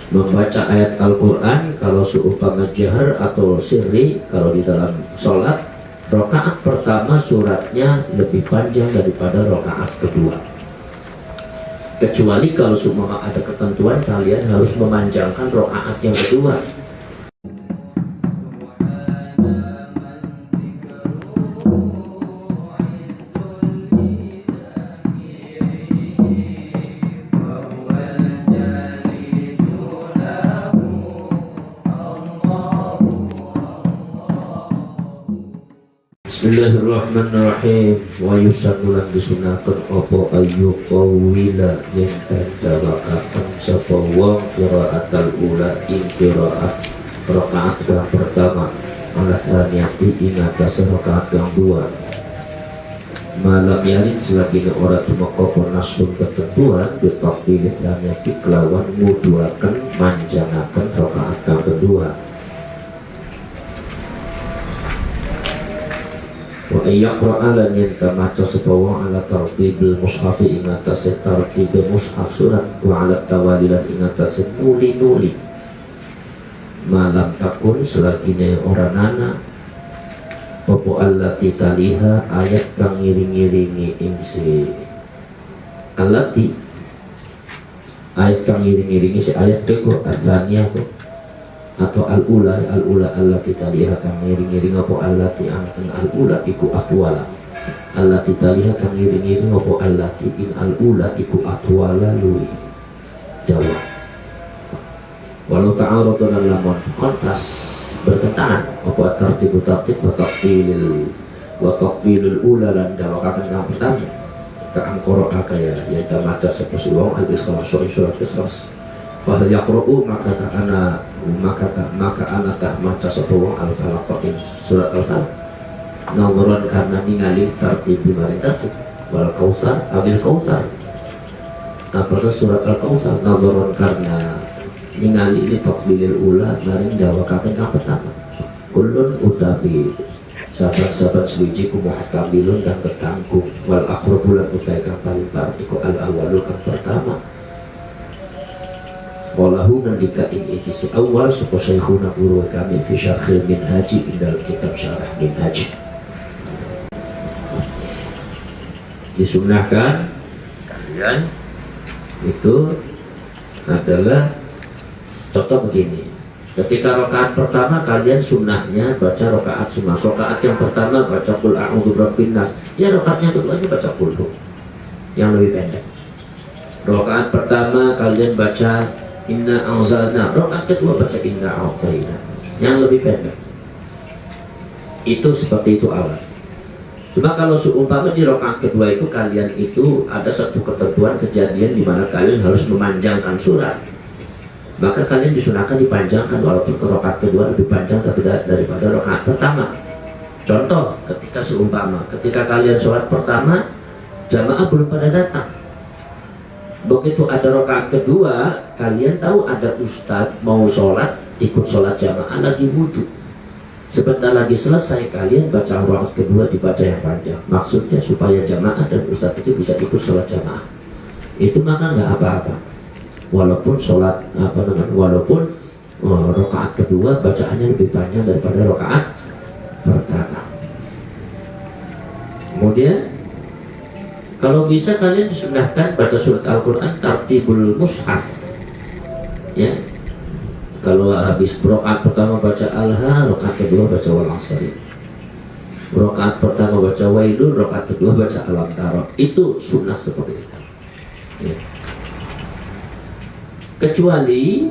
Membaca ayat Al-Quran kalau seumpama jahar atau sirri, kalau di dalam sholat, rakaat pertama suratnya lebih panjang daripada rakaat kedua. Kecuali kalau seumpama ada ketentuan kalian harus memanjangkan rakaat yang kedua. Bismillahirrahmanirrahim. Wa yusannulan disunahkan opo ayu qawwila yang tadawakakan sapa wong qiraatal ula ing qiraat rakaat yang pertama ala tsaniyati ing atas rakaat yang dua. Malam yarin selagi ora tumeka nasun ketentuan bitaqbil tsaniyati kelawan muduaken manjanaken rakaat yang kedua. Wa ayyaqra'a lan yanta maca sapa wong ala tartibil mushafi ing atase tartibil mushaf surat wa ala tawalilan ing atase nuli-nuli malam takun selagine ora nana opo allati taliha ayat kang ngiring-ngiringi ing si allati ayat kang ngiring-ngiringi si ayat itu asalnya atau al-ula allati taliha kang ngiring-ngiring apa allati angkan al-ula iku atwala allati taliha kang ngiring-ngiring apa allati ing al-ula iku atwala lui jawab walau ta'arudun lamun kontras bertentangan apa tartibu tartib wa taqfilul ula lan dawakakan kang pertama ka'angkoro akaya yang tamata seperti wong al-ikhlas surat ikhlas fahal yaqra'u maka ana tah maca sapa wong al-falaq surat al-falaq nazaran karena ningali tartib maring tartib wal kautsar abil kautsar apakah surat al-kautsar nazaran karena ningali li tafdilil ula maring dawakaken kang pertama kullun utabi sahabat-sahabat suci ku muhtamilun kang ketanggung wal akhrabulan utai kang paling parah iku al-awwalu kang pertama walahu nandika ing si awal sapa syekhuna guru kami fi syarhil minhaji indal kitab syarah minhaji disunahkan kalian itu adalah contoh begini, ketika rakaat pertama kalian sunnahnya baca rakaat sunnah, rakaat yang pertama baca qul a'udzu birabbin nas, ya rakaatnya keduanya baca qul yang lebih pendek. Rakaat pertama kalian baca inna anzalna, rakaat kedua baca inna a'tayna yang lebih pendek. Itu seperti itu alat. Cuma kalau seumpama di rakaat kedua itu kalian itu ada satu ketentuan kejadian di mana kalian harus memanjangkan surat, maka kalian disunahkan dipanjangkan walaupun ke rakaat kedua lebih panjang daripada rakaat pertama. Contoh, ketika seumpama ketika kalian sholat pertama jamaah belum pada datang, begitu ada rakaat kedua, kalian tahu ada ustadz mau sholat, ikut sholat jamaah lagi wudhu. Sebentar lagi selesai, kalian baca rakaat kedua dibaca yang panjang. Maksudnya supaya jamaah dan ustadz itu bisa ikut sholat jamaah. Itu maka nggak apa-apa. Walaupun sholat walaupun rakaat kedua bacaannya lebih panjang daripada rakaat pertama. Kemudian kalau bisa kalian disunahkan baca surat Al-Quran tartibul mushaf ya. Kalau habis rakaat pertama baca Al-Ha, rakaat kedua baca Wal 'Asri. Rakaat pertama baca Wailun, rakaat kedua baca Alam Tara. Itu sunnah seperti itu ya. Kecuali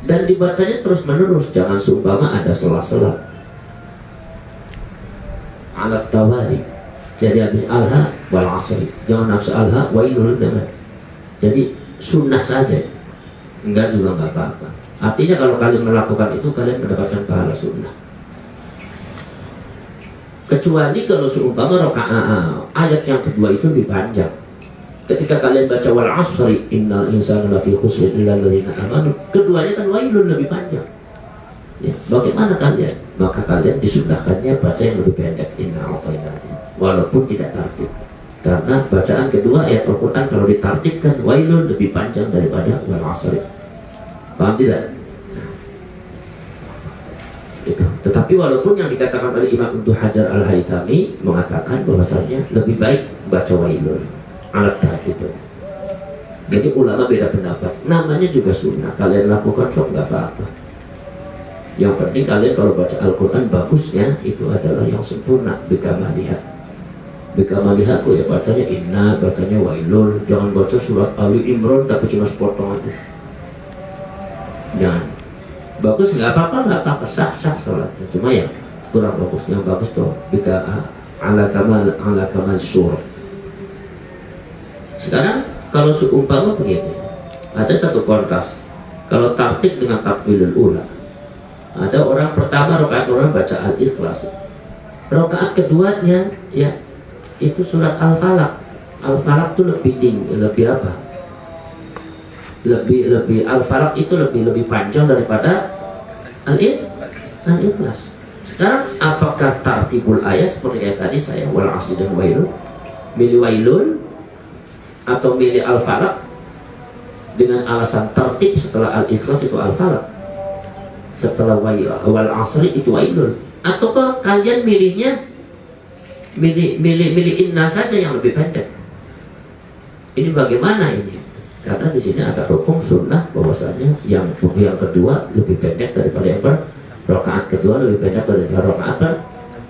dan dibacanya terus menerus, jangan seumpama ada sela-sela alat tawari. Jadi habis Al-Ha Wal 'Asri, jangan nafsu Al-Ha Wailun, jangan. Jadi sunnah saja, enggak juga enggak apa-apa. Artinya kalau kalian melakukan itu kalian mendapatkan pahala sunnah. Kecuali kalau seumpama rakaat ayat yang kedua itu lebih panjang. Ketika kalian baca Wal 'Asri innal insana lafi khusr illa alladziina amanu, keduanya kan Wailun lebih panjang ya. Bagaimana kalian? Maka kalian disunahkannya baca yang lebih pendek inna a'tayna, walaupun tidak tartib, karena bacaan kedua ayat Al-Quran kalau ditartibkan Wailun lebih panjang daripada Wal 'Asri. Paham tidak? Itu. Tetapi walaupun yang dikatakan oleh Imam Ibnu Hajar Al-Haytami mengatakan bahwasanya lebih baik baca wailun alat tartib. Jadi ulama beda pendapat. Namanya juga sunnah. Kalian lakukan kok nggak apa-apa. Yang penting kalian kalau baca Al-Quran bagusnya itu adalah yang sempurna. Bikamalihat. Bikamalihat tuh ya bacanya inna, bacanya wailun. Jangan baca surat Ali Imran tapi cuma sepotong aja. Jangan. Bagus nggak apa-apa, sah sholatnya. Cuma ya kurang bagus. Yang bagus tuh bika ala kamal surah. Sekarang kalau seumpama begini, ada satu kontras. Kalau tartib dengan takfilul ula, ada orang pertama rakaat orang baca al-ikhlas, rakaat keduanya ya itu surat al-falaq. Al-falaq itu lebih tinggi, lebih apa? Lebih al-falaq itu lebih panjang daripada al-ikhlas. Sekarang apakah tartibul ayat seperti kayak tadi saya wal asri dan wailun, milih wailun atau milih al-falaq dengan alasan tertib setelah al-ikhlas itu al-falaq, setelah wal asri itu wailun, ataukah kalian milih inna saja yang lebih pendek? Ini bagaimana ini? Karena di sini ada hukum sunnah bahwasanya yang kedua lebih pendek daripada yang rakaat kedua lebih pendek daripada rakaat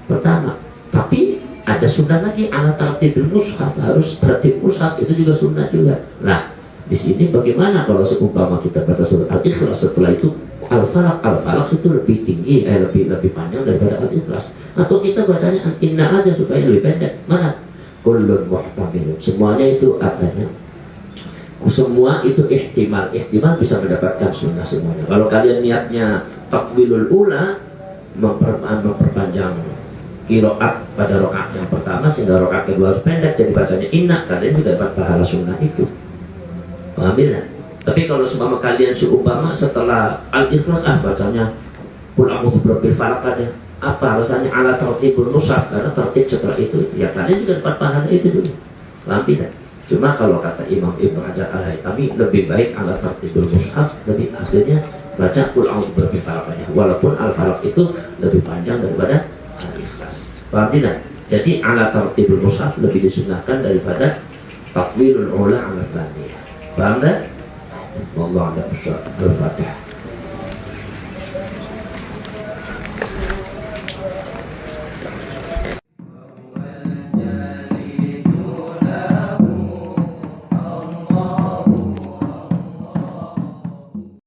pertama. Tapi ada sunnah lagi ala tartibul mushaf, harus tertib mushaf, itu juga sunnah juga. Nah, di sini bagaimana kalau seumpama kita baca surat Al-Ikhlas setelah itu al-falaq itu lebih tinggi, lebih panjang daripada Al-Ikhlas, atau kita bacanya inna aja supaya lebih pendek? Mana? Kullun muhtamil. Semuanya itu adanya. Semua itu ihtimal bisa mendapatkan sunnah semuanya. Kalau kalian niatnya takwilul ula, memperpanjang qiraat pada rakaat yang pertama sehingga rakaat kedua harus pendek, jadi bacanya inna, kalian juga dapat pahala sunnah itu. Paham ya? Tapi kalau seumpama kalian seumpama setelah al-ikhlas bacanya qul a'udzu birabbil falaq aja, apa alasannya ala tartibul mushaf? Karena tertib setelah itu ya kalian juga dapat pahala itu dulu. Paham tidak? Cuma kalau kata Imam Ibnu Hajar Al-Haytami lebih baik ala tartibul mushaf, lebih akhirnya baca qul a'udzu birabbil falaq aja, walaupun al-falaq itu lebih panjang daripada al-ikhlas. Paham tidak? Jadi ala tartibul mushaf lebih disunahkan daripada takwilul ula ala tsaniyah. Paham tak? Wallahu a'lam bishawab. Al-Fatihah.